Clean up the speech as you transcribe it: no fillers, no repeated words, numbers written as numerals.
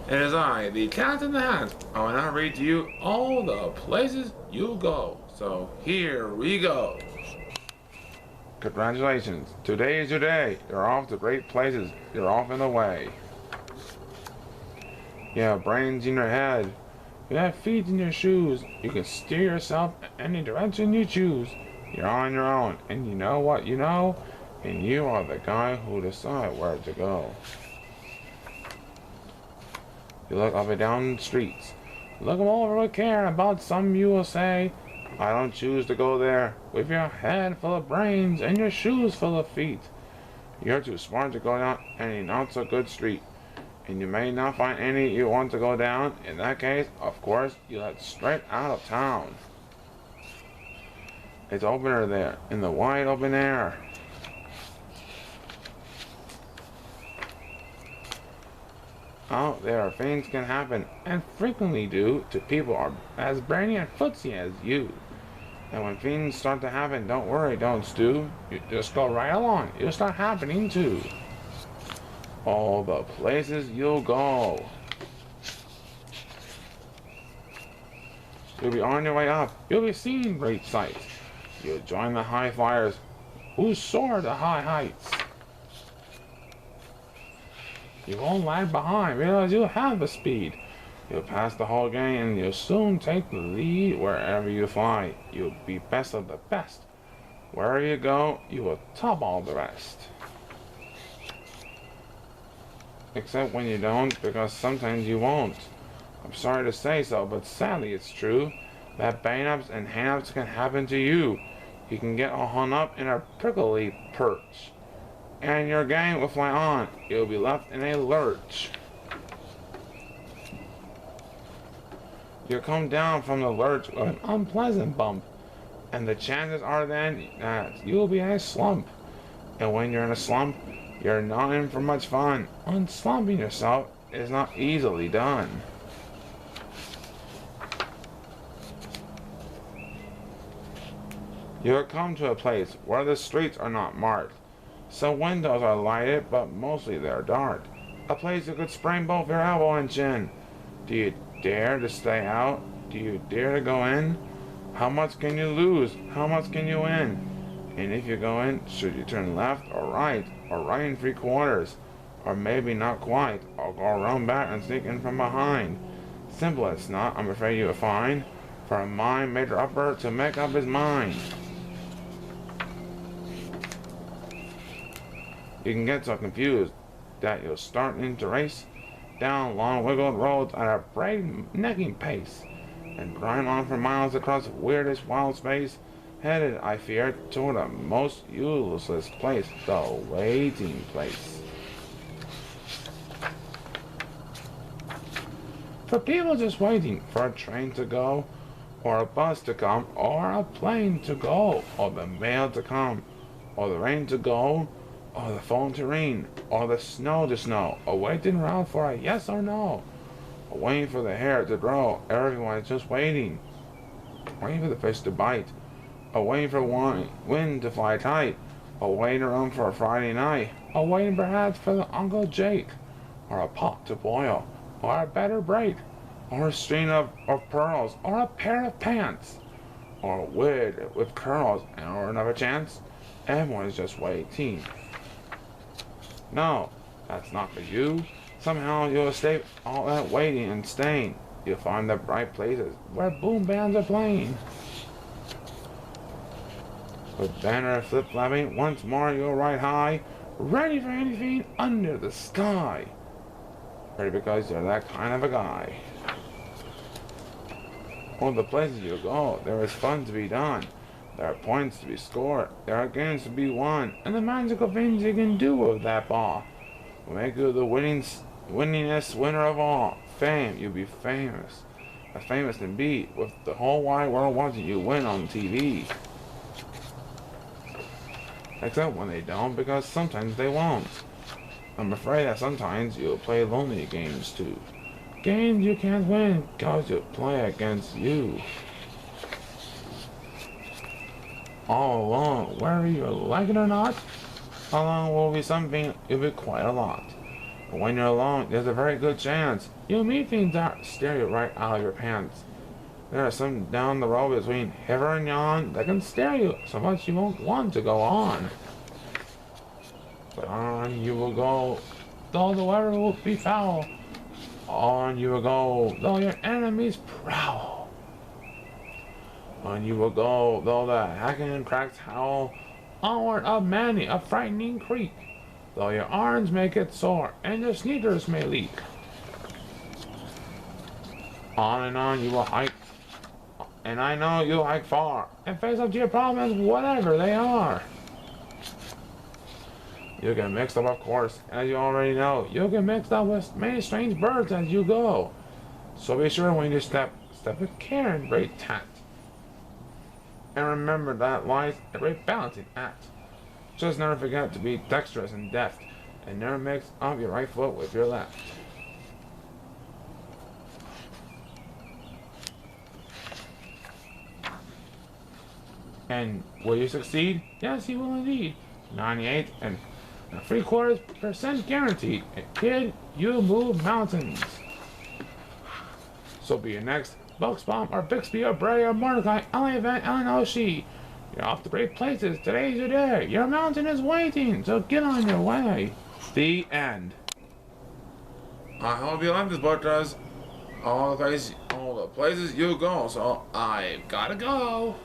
It is I, the Cat in the Hat. I will now read to you all the places you go. So here we go. Congratulations. Today is your day. You're off to great places. You're off and away. You have brains in your head. You have feet in your shoes. You can steer yourself any direction you choose. You're on your own, and you know what you know, and you are the guy who decides where to go. You look up and down the streets. Look them over with care. About some you will say, I don't choose to go there. With your head full of brains and your shoes full of feet. You're too smart to go down any not so good street. And you may not find any you want to go down. In that case, of course, you head straight out of town. It's opener there, in the wide open air. Out there, things can happen, and frequently do, to people are as brainy and footsy as you. And when things start to happen, don't worry, don't stew. You just go right along. It'll start happening too. All the places you'll go. You'll be on your way up. You'll be seeing great sights. You'll join the high flyers who soar to high heights. You won't lag behind, realize you'll have the speed. You'll pass the whole gang and you'll soon take the lead wherever you fly. You'll be best of the best. Wherever you go, you will top all the rest. Except when you don't, because sometimes you won't. I'm sorry to say so, but sadly it's true that bang-ups and hang-ups can happen to you. You can get all hung up in a prickly perch, and your gang will fly on. You'll be left in a lurch. You'll come down from the lurch with an unpleasant bump, and the chances are then that you'll be in a slump. And when you're in a slump, you're not in for much fun. Unslumping yourself is not easily done. You'll come to a place where the streets are not marked. Some windows are lighted, but mostly they're dark. A place you could sprain both your elbow and chin. Do you dare to stay out? Do you dare to go in? How much can you lose? How much can you win? And if you go in, should you turn left or right in 3/4, or maybe not quite, or go around back and sneak in from behind? Simple as not, I'm afraid you'll find, for a mind made upper to make up his mind. You can get so confused that you'll start into race down long wiggled roads at a break-necking pace, and grind on for miles across weirdest wild space, headed, I fear, toward a most useless place, the waiting place. For people just waiting for a train to go, or a bus to come, or a plane to go, or the mail to come, or the rain to go, or the phone to ring, or the snow to snow, or waiting around for a yes or no, or waiting for the hair to grow. Everyone's just waiting. Waiting for the fish to bite, or waiting for wind to fly tight, or waiting around for a Friday night, or waiting perhaps for the Uncle Jake, or a pot to boil, or a better break, or a string of pearls, or a pair of pants, or a wig with curls, or another chance. Everyone is just waiting. No, that's not for you. Somehow you'll escape all that waiting and staying. You'll find the bright places where boom bands are playing. With banner flip-flapping, once more you'll ride high, ready for anything under the sky. Ready because you're that kind of a guy. All the places you go, there is fun to be done. There are points to be scored, there are games to be won, and the magical things you can do with that ball will make you the winningest winner of all. Fame, you'll be famous. As famous can be, with the whole wide world watching you win on TV. Except when they don't, because sometimes they won't. I'm afraid that sometimes you'll play lonely games too. Games you can't win, cause you play against you. All along, whether you like it or not, along will be something, it'll be quite a lot. But when you're alone, there's a very good chance you'll meet things that stare you right out of your pants. There are some down the road between heaven and yon that can stare you so much you won't want to go on. But on you will go, though the weather will be foul. On you will go, though your enemies prowl. On you will go, though the hacking cracks howl. Onward up many a frightening creek, though your arms may get sore and your sneakers may leak. On and on you will hike, and I know you'll hike far, and face up to your problems, whatever they are. You get mixed up, of course, as you already know. You'll get mixed up with many strange birds as you go. So be sure when you step with care and great tact. And remember that lies a great balancing act. Just never forget to be dexterous and deft, and never mix up your right foot with your left. And will you succeed? Yes, you will indeed. 98 and 3/4% guaranteed. And kid, you move mountains. So be your next Bucksbaum or Bixby or Bray or Mordecai, Ellie Van Ellen O'Shea. You're off to great places. Today's your day. Your mountain is waiting, so get on your way. The end. I hope you like this book, all the places you go. So I've gotta go.